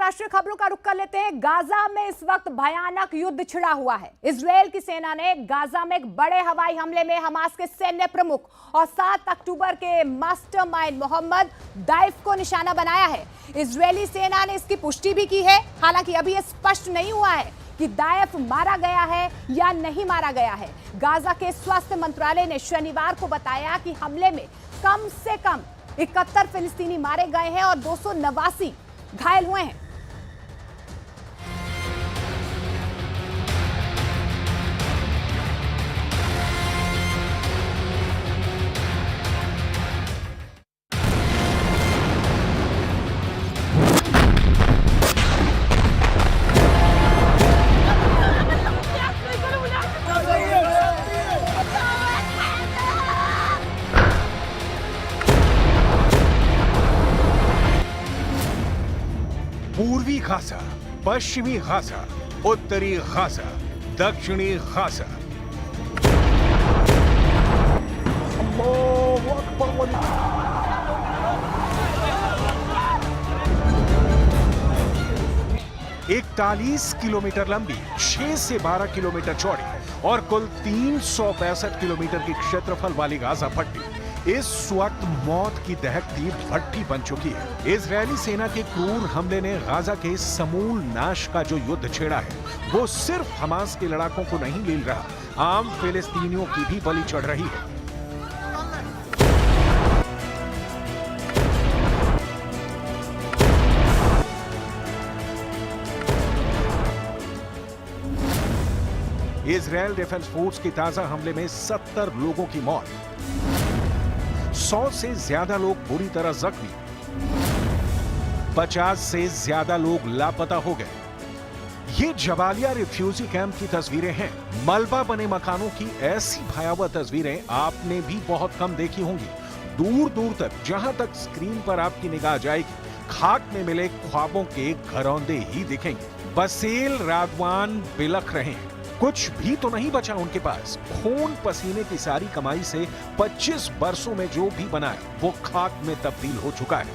अंतर्राष्ट्रीय खबरों का रुख कर लेते हैं। गाजा में इस वक्त भयानक युद्ध छिड़ा हुआ है। इजरायल की सेना ने गाजा में एक बड़े हवाई हमले में हमास के सैन्य प्रमुख और 7 अक्टूबर के मास्टरमाइंड मोहम्मद दाइफ को निशाना बनाया है। इजरायली सेना ने इसकी पुष्टि भी की है। हालांकि अभी यह स्पष्ट नहीं हुआ है कि दाइफ मारा गया है या नहीं मारा गया है। गाजा के स्वास्थ्य मंत्रालय ने शनिवार को बताया कि हमले में कम से कम 71 फिलिस्तीनी मारे गए हैं और 289 घायल हुए हैं। पूर्वी गाजा, पश्चिमी गाजा, उत्तरी गाजा, दक्षिणी गाजा। एक 41 किलोमीटर लंबी, 6 से 12 किलोमीटर चौड़ी और कुल 362 किलोमीटर की क्षेत्रफल वाली गाजा पट्टी इस वक्त मौत की दहकती भट्टी बन चुकी है। इजरायली सेना के क्रूर हमले ने गाजा के समूल नाश का जो युद्ध छेड़ा है, वो सिर्फ हमास के लड़ाकों को नहीं ले रहा, आम फिलिस्तीनियों की भी बलि चढ़ रही है। इजरायल डिफेंस फोर्स के ताजा हमले में 70 लोगों की मौत, 100 से ज्यादा लोग बुरी तरह जख्मी, 50 से ज्यादा लोग लापता हो गए। ये जबालिया रिफ्यूजी कैंप की तस्वीरें हैं। मलबा बने मकानों की ऐसी भयावह तस्वीरें आपने भी बहुत कम देखी होंगी। दूर दूर तक, जहां तक स्क्रीन पर आपकी निगाह जाएगी, खाक में मिले ख्वाबों के घरौंदे ही दिखेंगे। बसेल रागवान बिलख रहे हैं, कुछ भी तो नहीं बचा उनके पास। खून पसीने की सारी कमाई से 25 बरसों में जो भी बनाया वो खाक में तब्दील हो चुका है।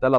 3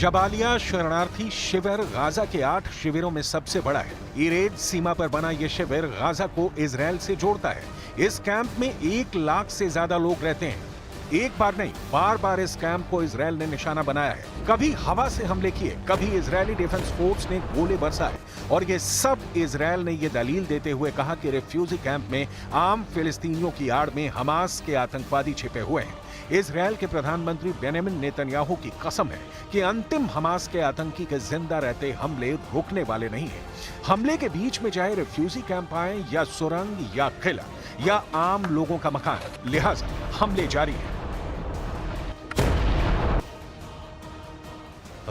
जबालिया शरणार्थी शिविर गाजा के 8 शिविरों में सबसे बड़ा है। इरेद सीमा पर बना यह शिविर गाजा को इजरायल से जोड़ता है। इस कैंप में 1 लाख से ज्यादा लोग रहते हैं। एक बार नहीं, बार बार इस कैंप को इजरायल ने निशाना बनाया है। कभी हवा से हमले किए, कभी इजरायली डिफेंस फोर्स ने गोले बरसाए और ये सब इजरायल ने ये दलील देते हुए कहा कि रिफ्यूजी कैंप में आम फिलिस्तीनियों की आड़ में हमास के आतंकवादी छिपे हुए हैं। इजरायल के प्रधानमंत्री बेंजामिन नेतन्याहू की कसम है कि अंतिम हमास के आतंकी के जिंदा रहते हमले रुकने वाले नहीं है। हमले के बीच में चाहे रिफ्यूजी कैंप आए या सुरंग या किला या आम लोगों का मकान, लिहाजा हमले जारी हैं।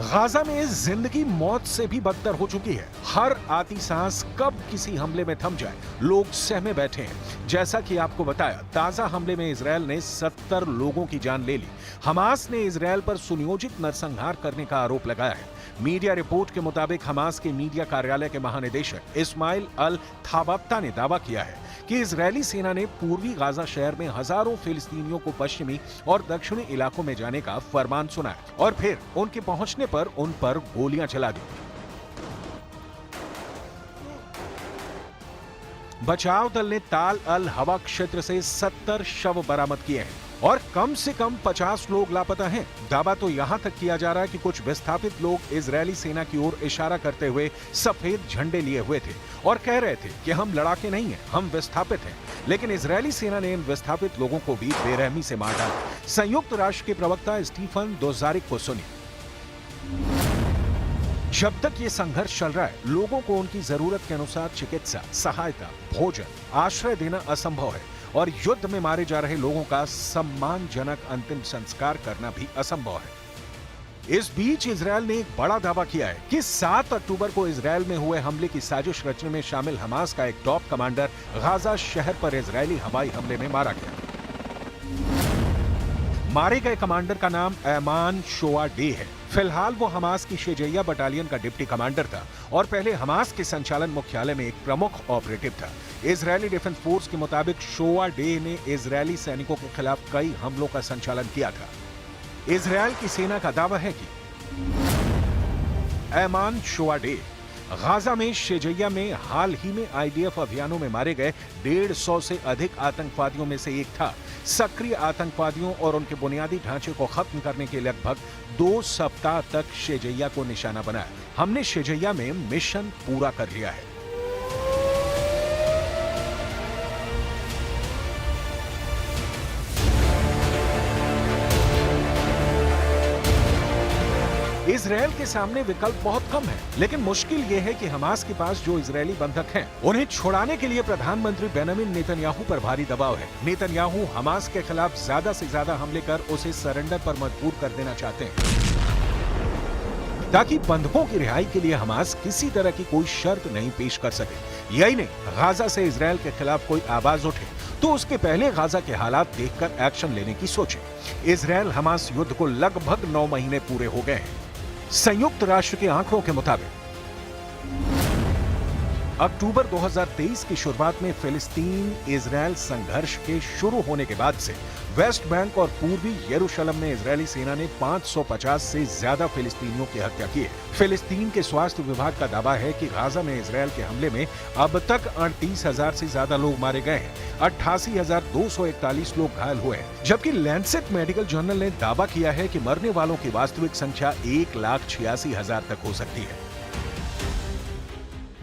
गाजा में जिंदगी मौत से भी बदतर हो चुकी है। हर आती सांस कब किसी हमले में थम जाए, लोग सहमे बैठे हैं। जैसा कि आपको बताया, ताजा हमले में इजरायल ने 70 लोगों की जान ले ली। हमास ने इजरायल पर सुनियोजित नरसंहार करने का आरोप लगाया है। मीडिया रिपोर्ट के मुताबिक हमास के मीडिया कार्यालय के महानिदेशक इस्माइल अल थाबात्ता ने दावा किया है कि इजरायली सेना ने पूर्वी गाजा शहर में हजारों फिलिस्तीनियों को पश्चिमी और दक्षिणी इलाकों में जाने का फरमान सुनाया और फिर उनके पहुंचने पर उन पर गोलियां चला दी। बचाव दल ने ताल अल हवा क्षेत्र से 70 शव बरामद किए हैं और कम से कम 50 लोग लापता हैं। दावा तो यहां तक किया जा रहा है कि कुछ विस्थापित लोग इजरायली सेना की ओर इशारा करते हुए सफेद झंडे लिए हुए थे और कह रहे थे कि हम लड़ाके नहीं हैं, हम विस्थापित हैं। लेकिन इजरायली सेना ने इन विस्थापित लोगों को भी बेरहमी से मार डाला। संयुक्त राष्ट्र के प्रवक्ता स्टीफन दुजारिक को सुनिए। जब तक ये संघर्ष चल रहा है, लोगों को उनकी जरूरत के अनुसार चिकित्सा, सहायता, भोजन, आश्रय देना असंभव है और युद्ध में मारे जा रहे लोगों का सम्मानजनक अंतिम संस्कार करना भी असंभव है। इस बीच इजरायल ने एक बड़ा दावा किया है कि 7 अक्टूबर को इजरायल में हुए हमले की साजिश रचने में शामिल हमास का एक टॉप कमांडर गाजा शहर पर इजरायली हवाई हमले में मारा गया। मारे गए कमांडर का नाम ऐमान शोआ डे है। फिलहाल वो हमास की शेजैया बटालियन का डिप्टी कमांडर था और पहले हमास के संचालन मुख्यालय में एक प्रमुख ऑपरेटिव था। इजरायली डिफेंस फोर्स के मुताबिक शोआ डे ने इजरायली सैनिकों के खिलाफ कई हमलों का संचालन किया था। इजरायल की सेना का दावा है कि ऐमान शोआ डे गाजा में शेजैया में हाल ही में आईडीएफ अभियानों में मारे गए 150 से अधिक आतंकवादियों में से एक था। सक्रिय आतंकवादियों और उनके बुनियादी ढांचे को खत्म करने के लगभग 2 सप्ताह तक शेजैया को निशाना बनाया। हमने शेजैया में मिशन पूरा कर लिया है। इजरायल के सामने विकल्प बहुत कम है, लेकिन मुश्किल यह है कि हमास के पास जो इजरायली बंधक हैं, उन्हें छुड़ाने के लिए प्रधानमंत्री बेंजामिन नेतन्याहू पर भारी दबाव है। नेतन्याहू हमास के खिलाफ ज्यादा से ज्यादा हमले कर उसे सरेंडर पर मजबूर कर देना चाहते हैं, ताकि बंधकों की रिहाई के लिए हमास किसी तरह की कोई शर्त नहीं पेश कर सके। यही नहीं, गाजा से इजरायल के खिलाफ कोई आवाज उठे तो उसके पहले गाजा के हालात देखकर एक्शन लेने की सोचे। इजरायल हमास युद्ध को लगभग 9 महीने पूरे हो गए हैं। संयुक्त राष्ट्र के आंकड़ों के मुताबिक अक्टूबर 2023 की शुरुआत में फिलिस्तीन इजरायल संघर्ष के शुरू होने के बाद से वेस्ट बैंक और पूर्वी यरूशलेम में इजरायली सेना ने 550 से ज्यादा फिलिस्तीनियों की हत्या की है। फिलिस्तीन के स्वास्थ्य विभाग का दावा है कि गाजा में इजरायल के हमले में अब तक 38,000 से ज्यादा लोग मारे गए हैं, 88,241 लोग घायल हुए हैं, जबकि लैंसेट मेडिकल जर्नल ने दावा किया है कि मरने वालों की वास्तविक संख्या 1,86,000 तक हो सकती है।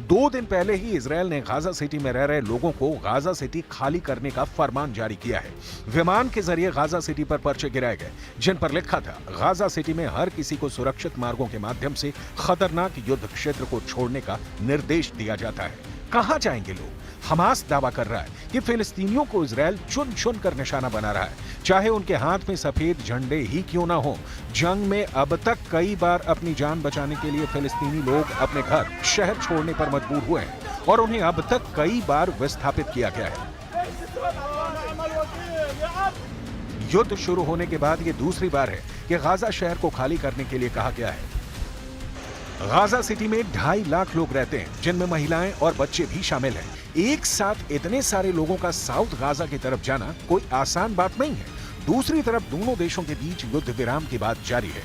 2 दिन पहले ही इजरायल ने गाजा सिटी में रह रहे लोगों को गाजा सिटी खाली करने का फरमान जारी किया है। विमान के जरिए गाजा सिटी पर पर्चे गिराए गए, जिन पर लिखा था, गाजा सिटी में हर किसी को सुरक्षित मार्गों के माध्यम से खतरनाक युद्ध क्षेत्र को छोड़ने का निर्देश दिया जाता है। कहां जाएंगे लोग? हमास दावा कर रहा है कि फिलिस्तीनियों को इजरायल चुन चुन कर निशाना बना रहा है, चाहे उनके हाथ में सफेद झंडे ही क्यों ना हो। जंग में अब तक कई बार अपनी जान बचाने के लिए फिलिस्तीनी लोग अपने घर, शहर छोड़ने पर मजबूर हुए हैं और उन्हें अब तक कई बार विस्थापित किया गया है। युद्ध शुरू होने के बाद ये दूसरी बार है कि गाजा शहर को खाली करने के लिए कहा गया है। गाजा सिटी में 2.5 लाख लोग रहते हैं, जिनमें महिलाएं और बच्चे भी शामिल हैं। एक साथ इतने सारे लोगों का साउथ गाजा की तरफ जाना कोई आसान बात नहीं है। दूसरी तरफ दोनों देशों के बीच युद्ध विराम की बात जारी है।